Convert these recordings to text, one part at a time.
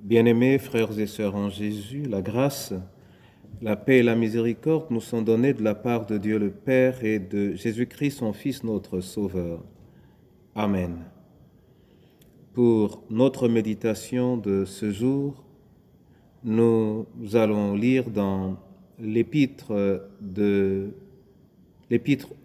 Bien-aimés frères et sœurs en Jésus, la grâce, la paix et la miséricorde nous sont données de la part de Dieu le Père et de Jésus-Christ, son Fils, notre Sauveur. Amen. Pour notre méditation de ce jour, nous allons lire dans l'épître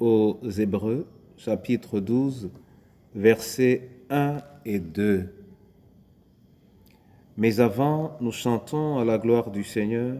aux Hébreux, chapitre 12, versets 1 et 2. Mais avant, nous chantons à la gloire du Seigneur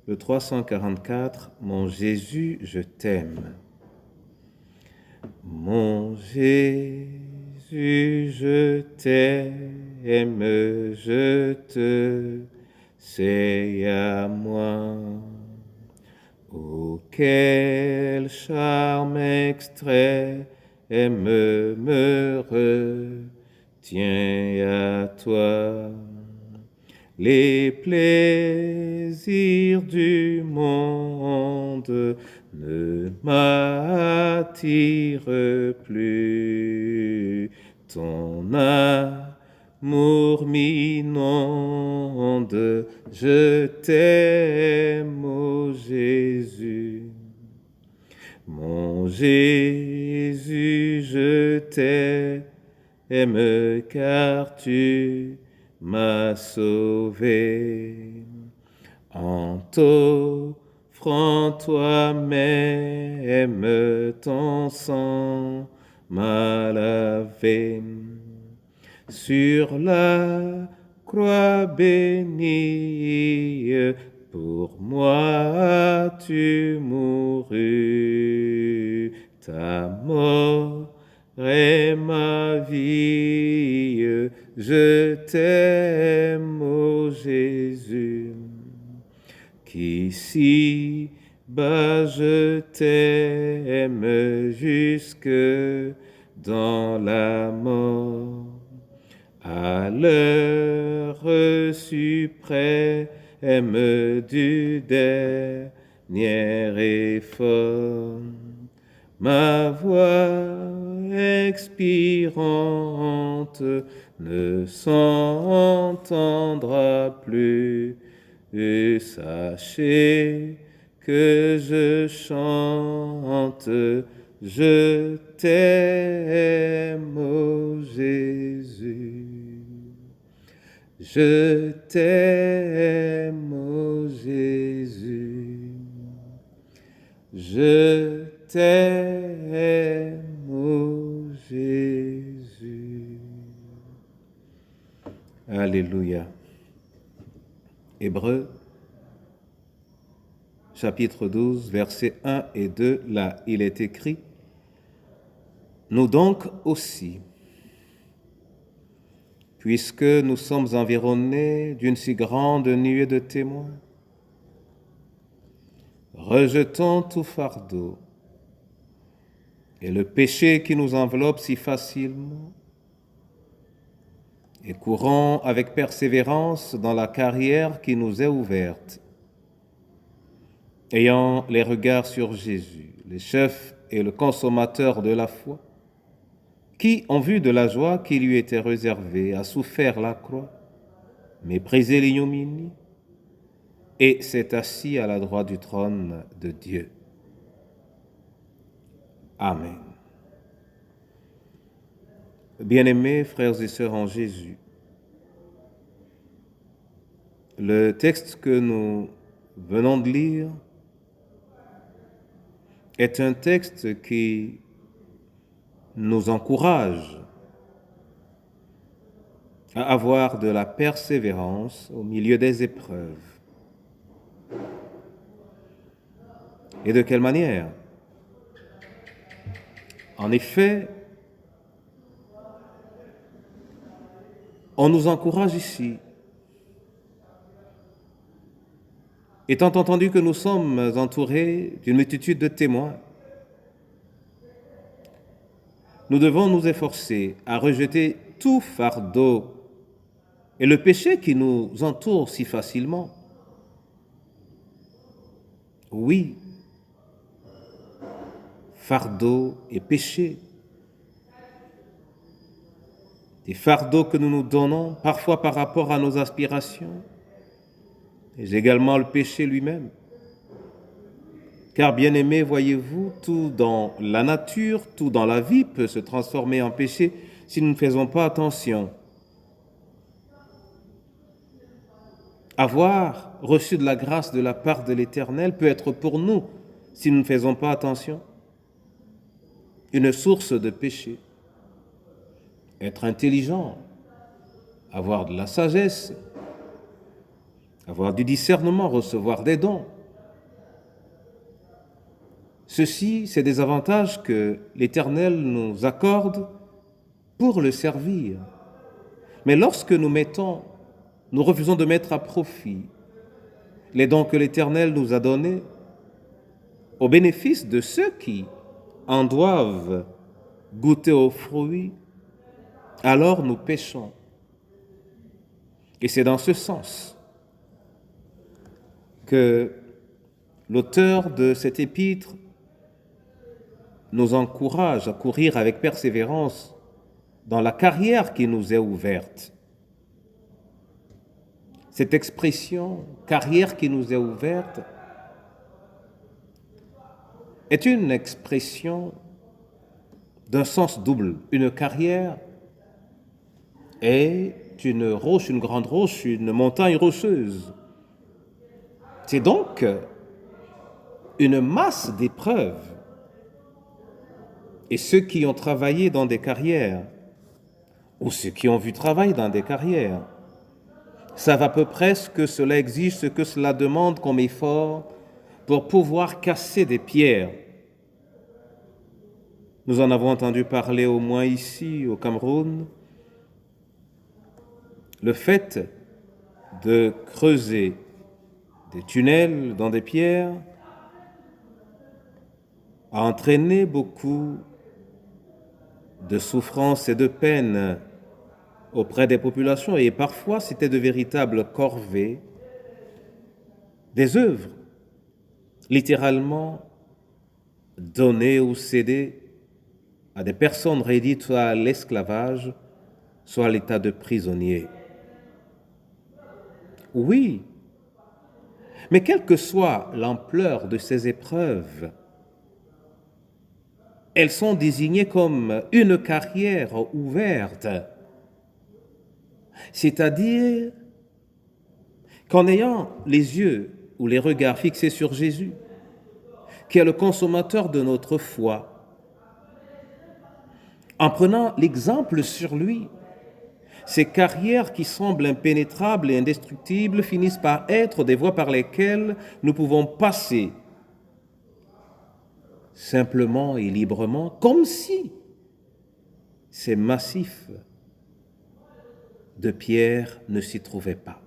le 344, Mon Jésus, je t'aime. Mon Jésus, je t'aime, je te sais à moi. Oh, quel charme extrême me retient à toi. Les plaisirs du monde ne m'attirent plus. Ton amour m'inonde, je t'aime, ô Jésus. Mon Jésus, je t'aime, car tu m'as sauvé. En t'offrant toi-même, ton sang m'a lavé. Sur la croix bénie, pour moi tu mourus. Ta mort est ma vie, je t'aime, ô Jésus. Qu'ici-bas je t'aime jusque dans la mort. À l'heure suprême du dernier effort, ma voix expirante ne s'entendra plus. Et sachez que je chante, je t'aime, ô Jésus. Je t'aime, ô Jésus. Je t'aime, ô Jésus. Alléluia. Hébreux, chapitre 12, versets 1 et 2, là, il est écrit, « Nous donc aussi, puisque nous sommes environnés d'une si grande nuée de témoins, rejetons tout fardeau et le péché qui nous enveloppe si facilement, et courons avec persévérance dans la carrière qui nous est ouverte, ayant les regards sur Jésus, le chef et le consommateur de la foi, qui, en vue de la joie qui lui était réservée, a souffert la croix, méprisé l'ignominie, et s'est assis à la droite du trône de Dieu. Amen. Bien-aimés frères et sœurs en Jésus, le texte que nous venons de lire est un texte qui nous encourage à avoir de la persévérance au milieu des épreuves. Et de quelle manière? En effet, on nous encourage ici, étant entendu que nous sommes entourés d'une multitude de témoins. Nous devons nous efforcer à rejeter tout fardeau et le péché qui nous entoure si facilement. Oui, fardeau et péché. des fardeaux que nous nous donnons, parfois par rapport à nos aspirations, et également le péché lui-même. Car bien aimés, voyez-vous, tout dans la nature, tout dans la vie peut se transformer en péché si nous ne faisons pas attention. Avoir reçu de la grâce de la part de l'Éternel peut être pour nous, si nous ne faisons pas attention, une source de péché. Être intelligent, avoir de la sagesse, avoir du discernement, recevoir des dons. Ceci, c'est des avantages que l'Éternel nous accorde pour le servir. Mais lorsque nous refusons de mettre à profit les dons que l'Éternel nous a donnés au bénéfice de ceux qui en doivent goûter aux fruits, alors nous péchons. Et c'est dans ce sens que l'auteur de cet épître nous encourage à courir avec persévérance dans la carrière qui nous est ouverte. Cette expression « carrière qui nous est ouverte » est une expression d'un sens double. Une carrière est une roche, une grande roche, une montagne rocheuse. C'est donc une masse d'épreuves. Et ceux qui ont travaillé dans des carrières, ou ceux qui ont vu travailler dans des carrières, savent à peu près ce que cela exige, ce que cela demande comme effort pour pouvoir casser des pierres. Nous en avons entendu parler au moins ici, au Cameroun. Le fait de creuser des tunnels dans des pierres a entraîné beaucoup de souffrance et de peine auprès des populations, et parfois c'était de véritables corvées, des œuvres littéralement données ou cédées à des personnes réduites soit à l'esclavage, soit à l'état de prisonnier. Oui, mais quelle que soit l'ampleur de ces épreuves, elles sont désignées comme une carrière ouverte, c'est-à-dire qu'en ayant les yeux ou les regards fixés sur Jésus, qui est le consommateur de notre foi, en prenant l'exemple sur lui, ces carrières qui semblent impénétrables et indestructibles finissent par être des voies par lesquelles nous pouvons passer simplement et librement, comme si ces massifs de pierre ne s'y trouvaient pas.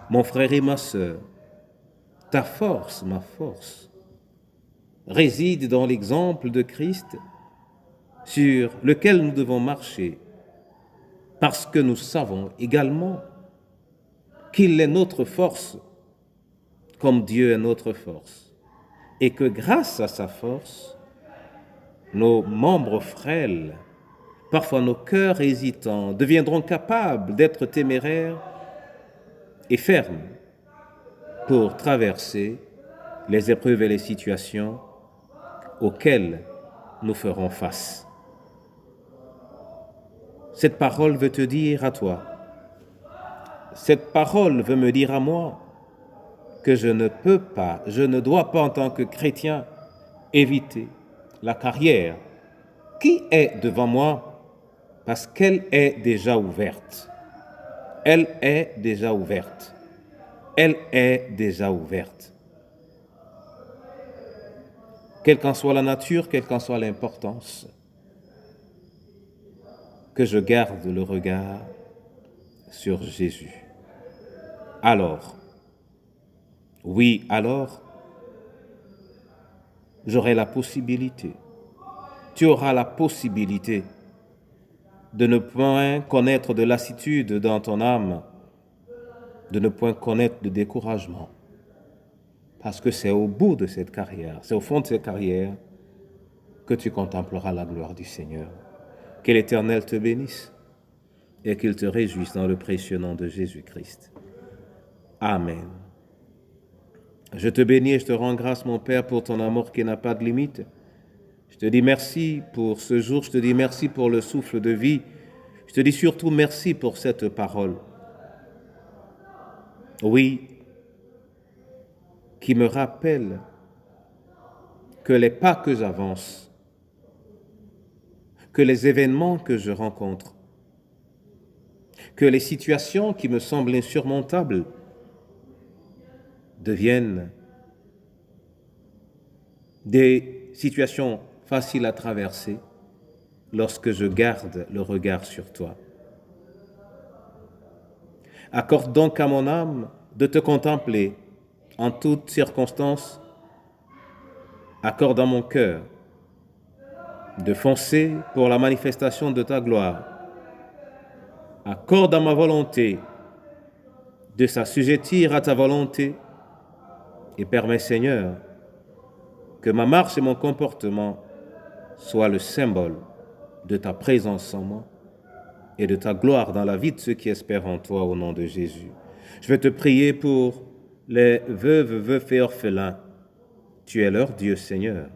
Mon frère et ma sœur, ta force, ma force, réside dans l'exemple de Christ sur lequel nous devons marcher, parce que nous savons également qu'il est notre force, comme Dieu est notre force, et que grâce à sa force, nos membres frêles, parfois nos cœurs hésitants, deviendront capables d'être téméraires et fermes pour traverser les épreuves et les situations auxquelles nous ferons face. Cette parole veut te dire à toi, cette parole veut me dire à moi que je ne peux pas, je ne dois pas en tant que chrétien éviter la carrière qui est devant moi parce qu'elle est déjà ouverte. Elle est déjà ouverte. Elle est déjà ouverte. Quelle qu'en soit la nature, quelle qu'en soit l'importance, que je garde le regard sur Jésus. Alors, oui, alors, j'aurai la possibilité, tu auras la possibilité de ne point connaître de lassitude dans ton âme, de ne point connaître de découragement, parce que c'est au bout de cette carrière, c'est au fond de cette carrière que tu contempleras la gloire du Seigneur. Que l'Éternel te bénisse et qu'il te réjouisse dans le précieux nom de Jésus-Christ. Amen. Je te bénis et je te rends grâce, mon Père, pour ton amour qui n'a pas de limite. Je te dis merci pour ce jour, je te dis merci pour le souffle de vie. Je te dis surtout merci pour cette parole. Oui, qui me rappelle que les pas que j'avance, que les événements que je rencontre, que les situations qui me semblent insurmontables deviennent des situations faciles à traverser lorsque je garde le regard sur toi. Accorde donc à mon âme de te contempler en toutes circonstances. Accorde à mon cœur de foncer pour la manifestation de ta gloire. Accorde à ma volonté de s'assujettir à ta volonté et permets, Seigneur, que ma marche et mon comportement soient le symbole de ta présence en moi et de ta gloire dans la vie de ceux qui espèrent en toi au nom de Jésus. Je vais te prier pour les veuves, veufs et orphelins. Tu es leur Dieu, Seigneur.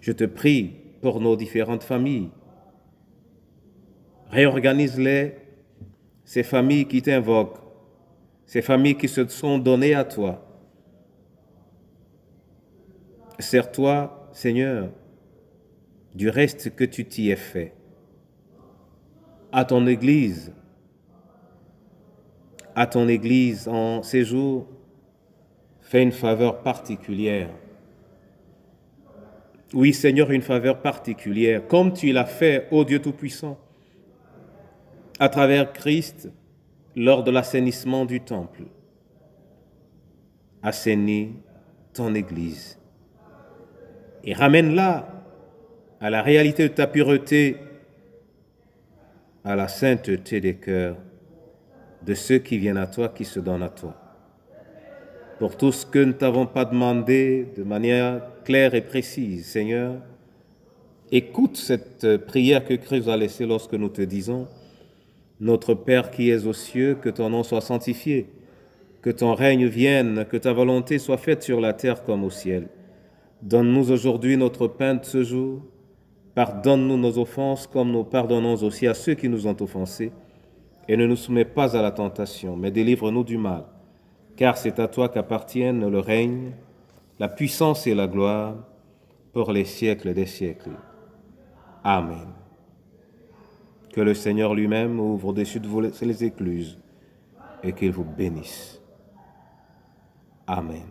Je te prie pour nos différentes familles. Réorganise-les, ces familles qui t'invoquent, ces familles qui se sont données à toi. Sers-toi, Seigneur, du reste que tu t'y es fait. À ton Église en ces jours, fais une faveur particulière. Oui, Seigneur, une faveur particulière, comme tu l'as fait, ô Dieu Tout-Puissant, à travers Christ, lors de l'assainissement du temple. Assainis ton Église et ramène-la à la réalité de ta pureté, à la sainteté des cœurs de ceux qui viennent à toi, qui se donnent à toi. Pour tout ce que nous ne t'avons pas demandé de manière claire et précise, Seigneur, écoute cette prière que Christ a laissée lorsque nous te disons: Notre Père qui es aux cieux, que ton nom soit sanctifié, que ton règne vienne, que ta volonté soit faite sur la terre comme au ciel. Donne-nous aujourd'hui notre pain de ce jour. Pardonne-nous nos offenses comme nous pardonnons aussi à ceux qui nous ont offensés. Et ne nous soumets pas à la tentation, mais délivre-nous du mal. Car c'est à toi qu'appartiennent le règne, la puissance et la gloire pour les siècles des siècles. Amen. Que le Seigneur lui-même ouvre au-dessus de vous les écluses et qu'il vous bénisse. Amen.